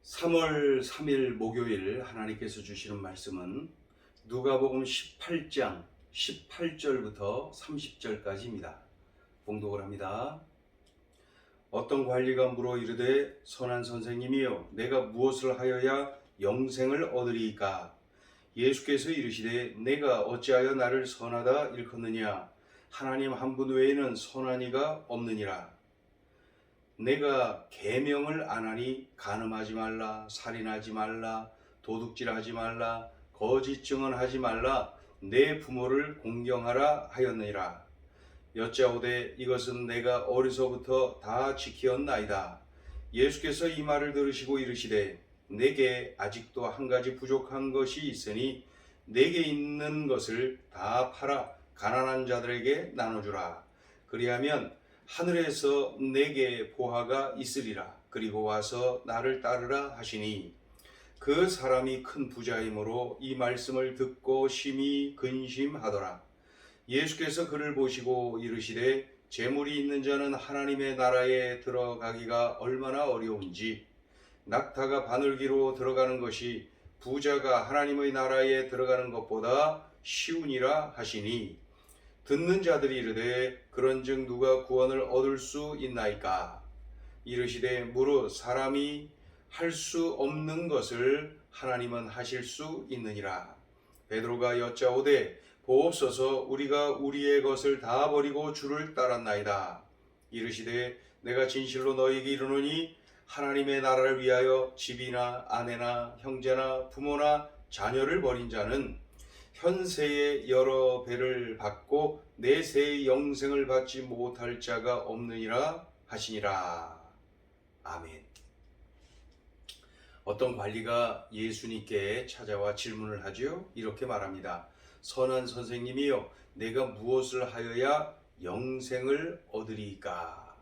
3월 3일 목요일 하나님께서 주시는 말씀은 누가복음 18장 18절부터 30절까지입니다. 봉독을 합니다. 어떤 관리가 물어 이르되 선한 선생님이여 내가 무엇을 하여야 영생을 얻으리이까? 예수께서 이르시되 내가 어찌하여 나를 선하다 일컫느냐? 하나님 한 분 외에는 선한 이가 없느니라. 내가 계명을 안 하니 간음하지 말라, 살인하지 말라, 도둑질하지 말라, 거짓 증언하지 말라, 내 부모를 공경하라 하였느니라. 여짜오되 이것은 내가 어려서부터 다 지키었나이다. 예수께서 이 말을 들으시고 이르시되 내게 아직도 한 가지 부족한 것이 있으니 내게 있는 것을 다 팔아 가난한 자들에게 나눠주라. 그리하면 하늘에서 내게 보화가 있으리라. 그리고 와서 나를 따르라 하시니 그 사람이 큰 부자이므로 이 말씀을 듣고 심히 근심하더라. 예수께서 그를 보시고 이르시되 재물이 있는 자는 하나님의 나라에 들어가기가 얼마나 어려운지 낙타가 바늘기로 들어가는 것이 부자가 하나님의 나라에 들어가는 것보다 쉬우니라 하시니 듣는 자들이 이르되 그런즉 누가 구원을 얻을 수 있나이까? 이르시되 무릇 사람이 할 수 없는 것을 하나님은 하실 수 있느니라. 베드로가 여짜오되 보옵소서 우리가 우리의 것을 다 버리고 주를 따랐나이다. 이르시되 내가 진실로 너희에게 이르노니 하나님의 나라를 위하여 집이나 아내나 형제나 부모나 자녀를 버린 자는 현세의 여러 배를 받고 내세의 영생을 받지 못할 자가 없느니라 하시니라. 아멘. 어떤 관리가 예수님께 찾아와 질문을 하죠. 이렇게 말합니다. 선한 선생님이여 내가 무엇을 하여야 영생을 얻으리이까?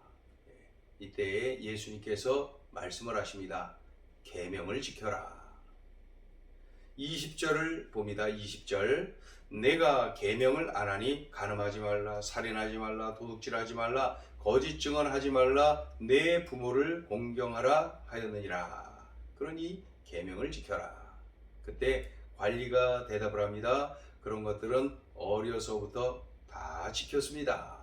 이때 예수님께서 말씀을 하십니다. 계명을 지켜라. 20절을 봅니다. 20절 내가 계명을 안 하니 간음하지 말라, 살인하지 말라, 도둑질하지 말라, 거짓 증언하지 말라, 내 부모를 공경하라 하였느니라. 그러니 계명을 지켜라. 그때 관리가 대답을 합니다. 그런 것들은 어려서부터 다 지켰습니다.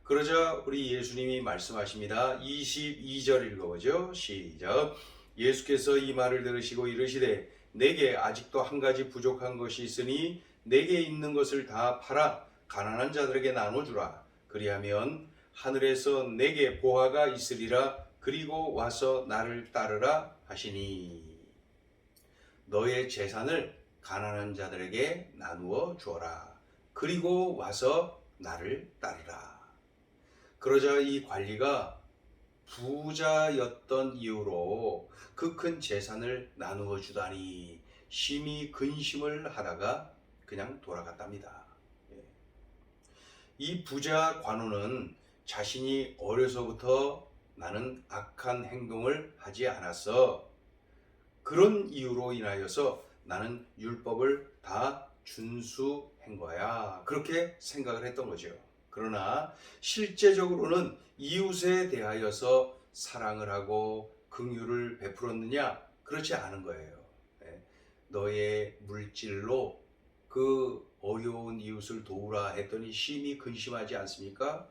그러자 우리 예수님이 말씀하십니다. 22절 읽어보죠. 시작. 예수께서 이 말을 들으시고 이르시되 내게 아직도 한 가지 부족한 것이 있으니 내게 있는 것을 다 팔아 가난한 자들에게 나눠주라. 그리하면 하늘에서 내게 보화가 있으리라. 그리고 와서 나를 따르라 하시니 너의 재산을 가난한 자들에게 나누어 주어라. 그리고 와서 나를 따르라. 그러자 이 관리가 부자였던 이유로 그 큰 재산을 나누어 주다니 심히 근심을 하다가 그냥 돌아갔답니다. 이 부자 관우는 자신이 어려서부터 나는 악한 행동을 하지 않았어. 그런 이유로 인하여서 나는 율법을 다 준수한 거야. 그렇게 생각을 했던 거죠. 그러나 실제적으로는 이웃에 대하여서 사랑을 하고 긍휼을 베풀었느냐? 그렇지 않은 거예요. 너의 물질로 그 어려운 이웃을 도우라 했더니 심히 근심하지 않습니까?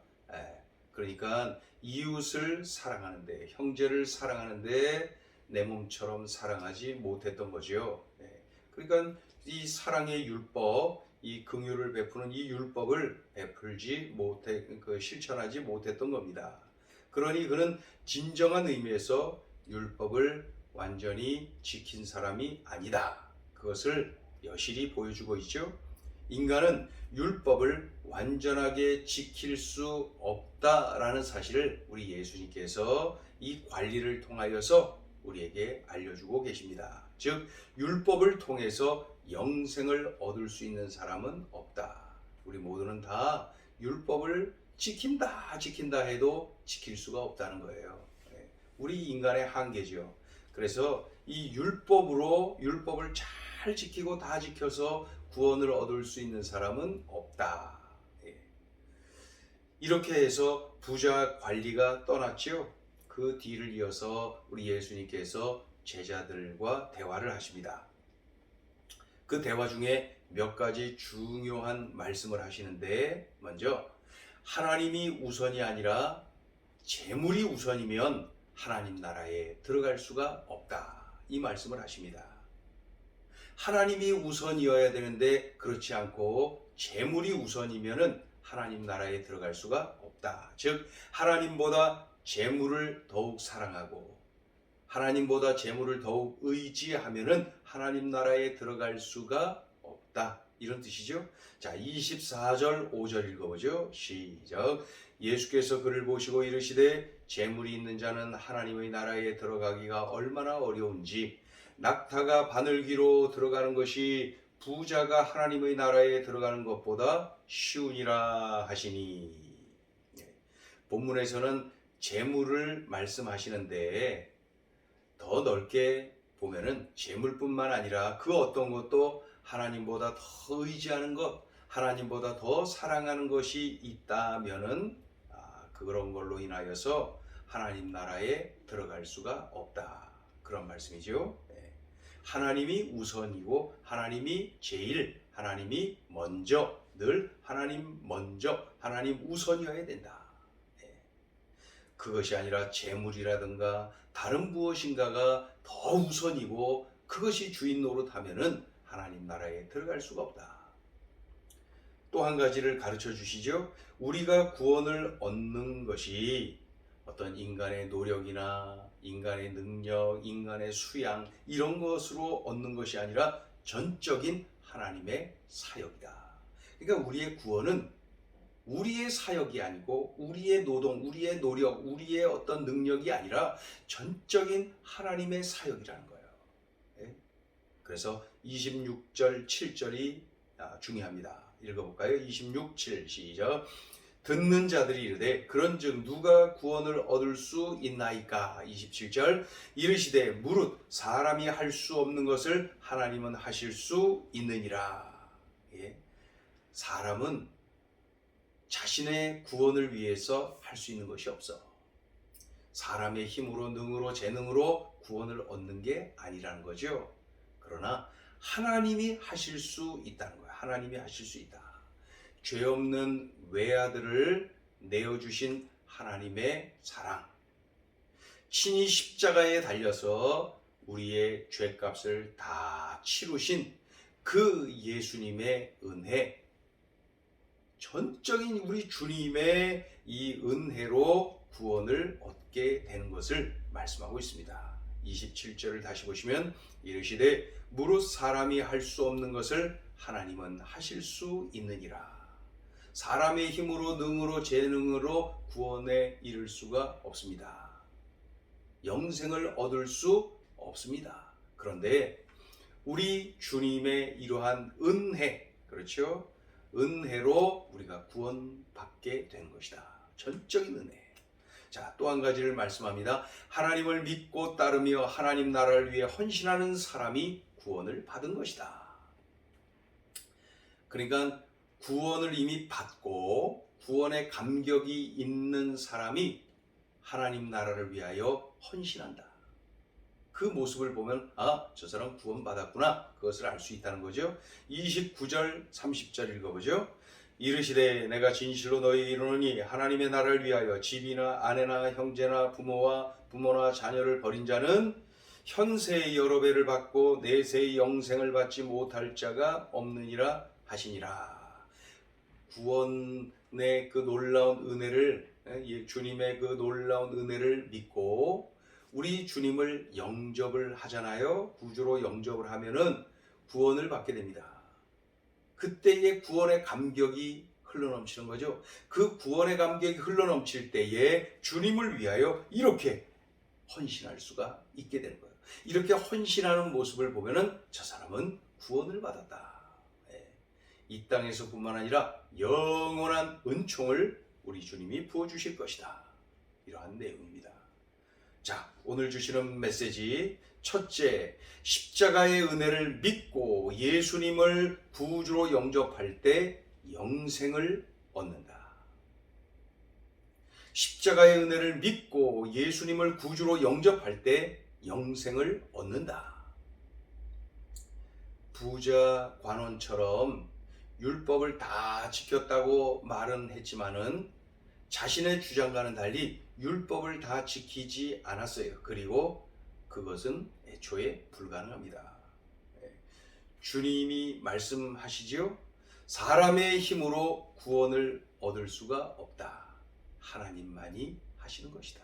그러니까 이웃을 사랑하는데, 형제를 사랑하는데 내 몸처럼 사랑하지 못했던 거죠. 그러니까 이 사랑의 율법, 이 긍휼을 베푸는 이 율법을 실천하지 못했던 겁니다. 그러니 그는 진정한 의미에서 율법을 완전히 지킨 사람이 아니다. 그것을 여실히 보여주고 있죠. 인간은 율법을 완전하게 지킬 수 없다라는 사실을 우리 예수님께서 이 관리를 통하여서 우리에게 알려주고 계십니다. 즉 율법을 통해서 영생을 얻을 수 있는 사람은 없다. 우리 모두는 다 율법을 지킨다 해도 지킬 수가 없다는 거예요. 우리 인간의 한계죠. 그래서 이 율법을 잘 지키고 다 지켜서 구원을 얻을 수 있는 사람은 없다. 이렇게 해서 부자 관리가 떠났죠. 그 뒤를 이어서 우리 예수님께서 제자들과 대화를 하십니다. 그 대화 중에 몇 가지 중요한 말씀을 하시는데, 먼저 하나님이 우선이 아니라 재물이 우선이면 하나님 나라에 들어갈 수가 없다, 이 말씀을 하십니다. 하나님이 우선이어야 되는데 그렇지 않고 재물이 우선이면은 하나님 나라에 들어갈 수가 없다. 즉 하나님보다 재물을 더욱 사랑하고 하나님보다 재물을 더욱 의지하면은 하나님 나라에 들어갈 수가 없다, 이런 뜻이죠. 자, 24절 5절 읽어보죠. 시작. 예수께서 그를 보시고 이르시되 재물이 있는 자는 하나님의 나라에 들어가기가 얼마나 어려운지 낙타가 바늘귀로 들어가는 것이 부자가 하나님의 나라에 들어가는 것보다 쉬우니라 하시니. 본문에서는 재물을 말씀하시는데 더 넓게 보면은 재물뿐만 아니라 그 어떤 것도 하나님보다 더 의지하는 것, 하나님보다 더 사랑하는 것이 있다면은 그런 걸로 인하여서 하나님 나라에 들어갈 수가 없다, 그런 말씀이죠. 하나님이 우선이고 하나님이 제일, 하나님이 먼저, 늘 하나님 먼저, 하나님 우선이어야 된다. 그것이 아니라 재물이라든가 다른 무엇인가가 더 우선이고 그것이 주인 노릇하면은 하나님 나라에 들어갈 수가 없다. 또 한 가지를 가르쳐 주시죠. 우리가 구원을 얻는 것이 어떤 인간의 노력이나 인간의 능력, 인간의 수양 이런 것으로 얻는 것이 아니라 전적인 하나님의 사역이다. 그러니까 우리의 구원은 우리의 사역이 아니고 우리의 노동, 우리의 노력, 우리의 어떤 능력이 아니라 전적인 하나님의 사역이라는 거예요. 그래서 26절 7절이 중요합니다. 읽어볼까요? 26, 7 시작. 듣는 자들이 이르되 그런즉 누가 구원을 얻을 수 있나이까. 27절. 이르시되 무릇 사람이 할 수 없는 것을 하나님은 하실 수 있느니라. 사람은 자신의 구원을 위해서 할 수 있는 것이 없어. 사람의 힘으로, 능으로, 재능으로 구원을 얻는 게 아니라는 거죠. 그러나 하나님이 하실 수 있다는 거야. 하나님이 하실 수 있다. 죄 없는 외아들을 내어주신 하나님의 사랑, 친히 십자가에 달려서 우리의 죄값을 다 치루신 그 예수님의 은혜, 전적인 우리 주님의 이 은혜로 구원을 얻게 되는 것을 말씀하고 있습니다. 27절을 다시 보시면 이르시되 무릇 사람이 할 수 없는 것을 하나님은 하실 수 있느니라. 사람의 힘으로, 능으로, 재능으로 구원에 이를 수가 없습니다. 영생을 얻을 수 없습니다. 그런데 우리 주님의 이러한 은혜, 그렇죠? 은혜로 우리가 구원받게 된 것이다. 전적인 은혜. 자, 또 한 가지를 말씀합니다. 하나님을 믿고 따르며 하나님 나라를 위해 헌신하는 사람이 구원을 받은 것이다. 그러니까 구원을 이미 받고 구원의 감격이 있는 사람이 하나님 나라를 위하여 헌신한다. 그 모습을 보면 저 사람 구원받았구나, 그것을 알 수 있다는 거죠. 29절 30절 읽어보죠. 이르시되 내가 진실로 너희에게 이르노니 하나님의 나라를 위하여 집이나 아내나 형제나 부모나 자녀를 버린 자는 현세의 여러 배를 받고 내세의 영생을 받지 못할 자가 없느니라 하시니라. 구원의 그 놀라운 은혜를, 주님의 그 놀라운 은혜를 믿고 우리 주님을 영접을 하잖아요. 구주로 영접을 하면은 구원을 받게 됩니다. 그때의 구원의 감격이 흘러넘치는 거죠. 그 구원의 감격이 흘러넘칠 때에 주님을 위하여 이렇게 헌신할 수가 있게 되는 거예요. 이렇게 헌신하는 모습을 보면은 저 사람은 구원을 받았다. 이 땅에서뿐만 아니라 영원한 은총을 우리 주님이 부어주실 것이다. 이러한 내용입니다. 자, 오늘 주시는 메시지, 첫째, 십자가의 은혜를 믿고 예수님을 구주로 영접할 때 영생을 얻는다. 십자가의 은혜를 믿고 예수님을 구주로 영접할 때 영생을 얻는다. 부자 관원처럼 율법을 다 지켰다고 말은 했지만은 자신의 주장과는 달리 율법을 다 지키지 않았어요. 그리고 그것은 애초에 불가능합니다. 주님이 말씀하시지요. 사람의 힘으로 구원을 얻을 수가 없다. 하나님만이 하시는 것이다.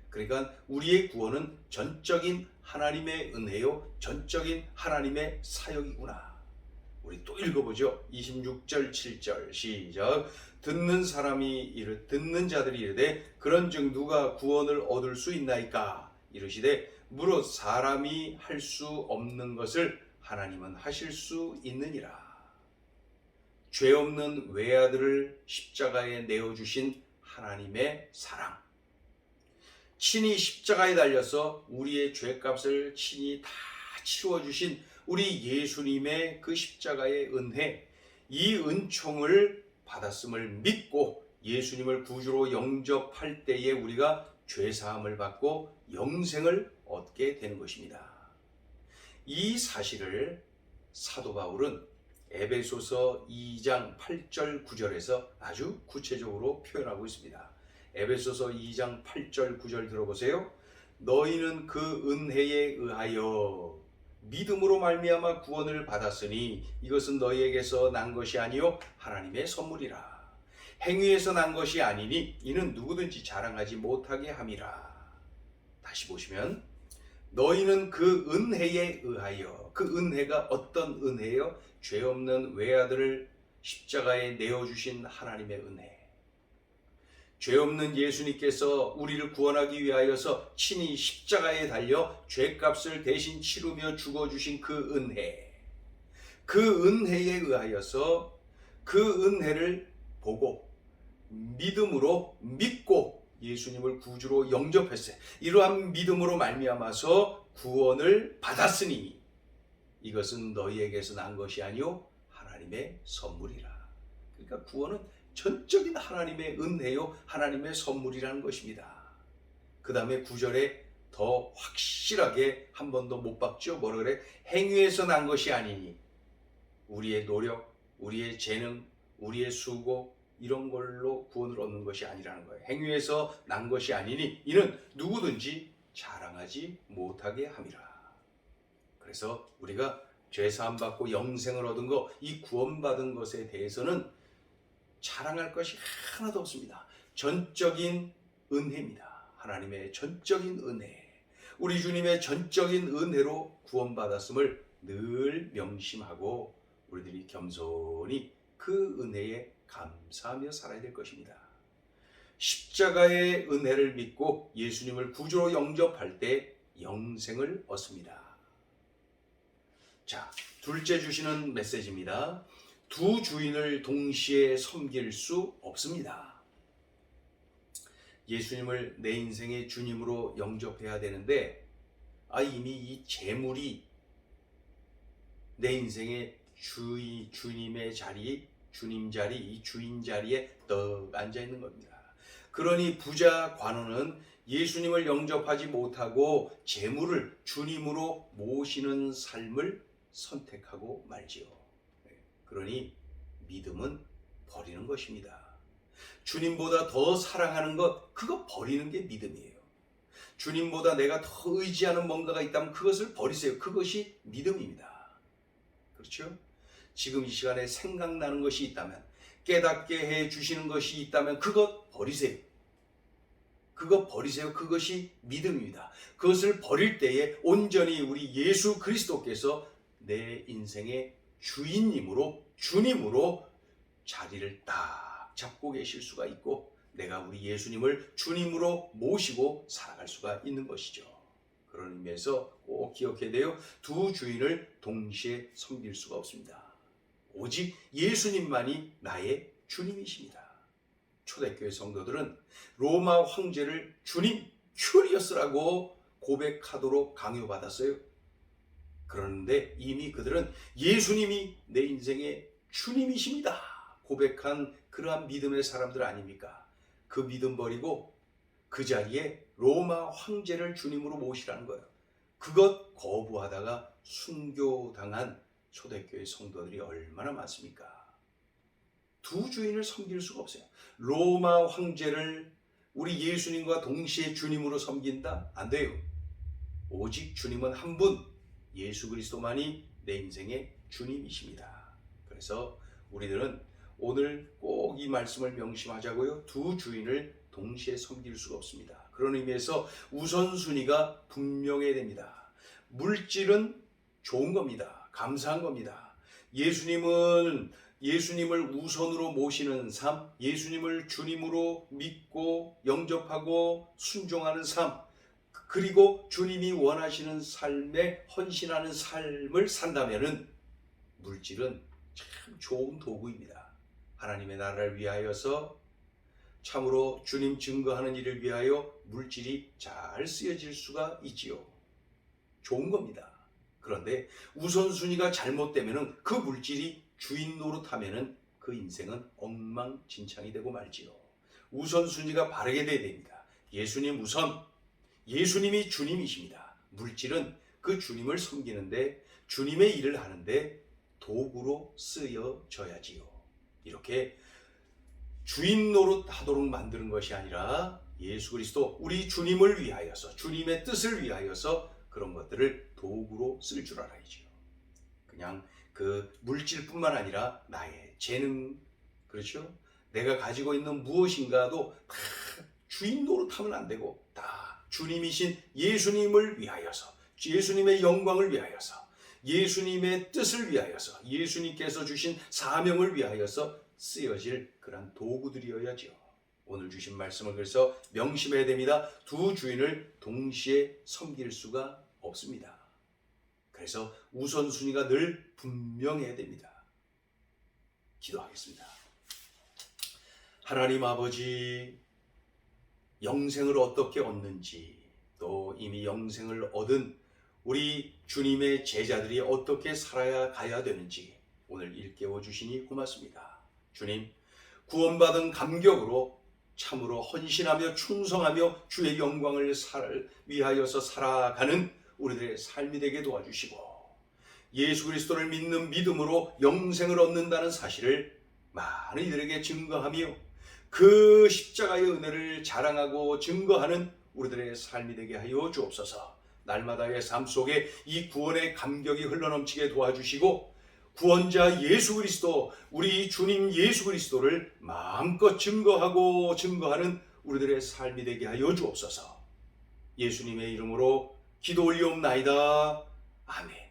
그러니까 우리의 구원은 전적인 하나님의 은혜요, 전적인 하나님의 사역이구나. 우리 또 읽어보죠. 26절 7절 시작. 듣는 자들이 이르되 그런즉 누가 구원을 얻을 수 있나이까. 이르시되 무릇 사람이 할 수 없는 것을 하나님은 하실 수 있느니라. 죄 없는 외아들을 십자가에 내어주신 하나님의 사랑, 친히 십자가에 달려서 우리의 죄값을 친히 다 치루어주신 우리 예수님의 그 십자가의 은혜, 이 은총을 받았음을 믿고 예수님을 구주로 영접할 때에 우리가 죄사함을 받고 영생을 얻게 되는 것입니다. 이 사실을 사도 바울은 에베소서 2장 8절 9절에서 아주 구체적으로 표현하고 있습니다. 에베소서 2장 8절 9절 들어보세요. 너희는 그 은혜에 의하여 믿음으로 말미암아 구원을 받았으니 이것은 너희에게서 난 것이 아니요 하나님의 선물이라. 행위에서 난 것이 아니니 이는 누구든지 자랑하지 못하게 함이라. 다시 보시면 너희는 그 은혜에 의하여, 그 은혜가 어떤 은혜요? 죄 없는 외아들을 십자가에 내어주신 하나님의 은혜. 죄 없는 예수님께서 우리를 구원하기 위하여서 친히 십자가에 달려 죄값을 대신 치르며 죽어주신 그 은혜. 그 은혜에 의하여서 그 은혜를 보고 믿음으로 믿고 예수님을 구주로 영접했어요. 이러한 믿음으로 말미암아서 구원을 받았으니 이것은 너희에게서 난 것이 아니요 하나님의 선물이라. 그러니까 구원은 전적인 하나님의 은혜요 하나님의 선물이라는 것입니다. 그 다음에 9절에 더 확실하게 한 번 더 못 박죠. 뭐라 그래? 행위에서 난 것이 아니니 우리의 노력, 우리의 재능, 우리의 수고 이런 걸로 구원을 얻는 것이 아니라는 거예요. 행위에서 난 것이 아니니 이는 누구든지 자랑하지 못하게 함이라. 그래서 우리가 죄사함 받고 영생을 얻은 것, 이 구원받은 것에 대해서는 자랑할 것이 하나도 없습니다. 전적인 은혜입니다. 하나님의 전적인 은혜, 우리 주님의 전적인 은혜로 구원받았음을 늘 명심하고 우리들이 겸손히 그 은혜에 감사하며 살아야 될 것입니다. 십자가의 은혜를 믿고 예수님을 구주로 영접할 때 영생을 얻습니다. 자, 둘째 주시는 메시지입니다. 두 주인을 동시에 섬길 수 없습니다. 예수님을 내 인생의 주님으로 영접해야 되는데 이미 이 재물이 내 인생의 주님의 자리, 주님 자리, 이 주인 자리에 떡 앉아 있는 겁니다. 그러니 부자 관원은 예수님을 영접하지 못하고 재물을 주님으로 모시는 삶을 선택하고 말지요. 그러니 믿음은 버리는 것입니다. 주님보다 더 사랑하는 것, 그거 버리는 게 믿음이에요. 주님보다 내가 더 의지하는 뭔가가 있다면 그것을 버리세요. 그것이 믿음입니다. 그렇죠? 지금 이 시간에 생각나는 것이 있다면, 깨닫게 해 주시는 것이 있다면 그것 버리세요. 그것 버리세요. 그것이 믿음입니다. 그것을 버릴 때에 온전히 우리 예수 그리스도께서 내 인생의 주인님으로, 주님으로 자리를 딱 잡고 계실 수가 있고 내가 우리 예수님을 주님으로 모시고 살아갈 수가 있는 것이죠. 그런 의미에서 꼭 기억해야 돼요. 두 주인을 동시에 섬길 수가 없습니다. 오직 예수님만이 나의 주님이십니다. 초대교회 성도들은 로마 황제를 주님 큐리어스라고 고백하도록 강요받았어요. 그런데 이미 그들은 예수님이 내 인생의 주님이십니다 고백한 그러한 믿음의 사람들 아닙니까? 그 믿음 버리고 그 자리에 로마 황제를 주님으로 모시라는 거예요. 그것 거부하다가 순교당한 초대교회 성도들이 얼마나 많습니까? 두 주인을 섬길 수가 없어요. 로마 황제를 우리 예수님과 동시에 주님으로 섬긴다? 안 돼요. 오직 주님은 한 분, 예수 그리스도만이 내 인생의 주님이십니다. 그래서 우리들은 오늘 꼭 이 말씀을 명심하자고요. 두 주인을 동시에 섬길 수가 없습니다. 그런 의미에서 우선순위가 분명해야 됩니다. 물질은 좋은 겁니다. 감사한 겁니다. 예수님을 우선으로 모시는 삶, 예수님을 주님으로 믿고 영접하고 순종하는 삶, 그리고 주님이 원하시는 삶에 헌신하는 삶을 산다면은 물질은 참 좋은 도구입니다. 하나님의 나라를 위하여서 참으로 주님 증거하는 일을 위하여 물질이 잘 쓰여질 수가 있지요. 좋은 겁니다. 그런데 우선순위가 잘못되면은 그 물질이 주인 노릇하면은 그 인생은 엉망진창이 되고 말지요. 우선순위가 바르게 돼야 됩니다. 예수님 우선, 예수님이 주님이십니다. 물질은 그 주님을 섬기는데, 주님의 일을 하는데 도구로 쓰여져야지요. 이렇게 주인 노릇하도록 만드는 것이 아니라 예수 그리스도, 우리 주님을 위하여서, 주님의 뜻을 위하여서 그런 것들을 도구로 쓸 줄 알아야지요. 그냥 그 물질뿐만 아니라 나의 재능, 그렇죠? 내가 가지고 있는 무엇인가도 다 주인 노릇하면 안 되고 다 주님이신 예수님을 위하여서, 예수님의 영광을 위하여서, 예수님의 뜻을 위하여서, 예수님께서 주신 사명을 위하여서 쓰여질 그런 도구들이어야죠. 오늘 주신 말씀을 그래서 명심해야 됩니다. 두 주인을 동시에 섬길 수가 없습니다. 그래서 우선순위가 늘 분명해야 됩니다. 기도하겠습니다. 하나님 아버지, 영생을 어떻게 얻는지, 또 이미 영생을 얻은 우리 주님의 제자들이 어떻게 살아야 가야 되는지 오늘 일깨워 주시니 고맙습니다. 주님, 구원받은 감격으로 참으로 헌신하며 충성하며 주의 영광을 위하여서 살아가는 우리들의 삶이 되게 도와주시고, 예수 그리스도를 믿는 믿음으로 영생을 얻는다는 사실을 많은 이들에게 증거하며 그 십자가의 은혜를 자랑하고 증거하는 우리들의 삶이 되게 하여 주옵소서. 날마다의 삶 속에 이 구원의 감격이 흘러넘치게 도와주시고, 구원자 예수 그리스도, 우리 주님 예수 그리스도를 마음껏 증거하고 증거하는 우리들의 삶이 되게 하여 주옵소서. 예수님의 이름으로 기도 올리옵나이다. 아멘.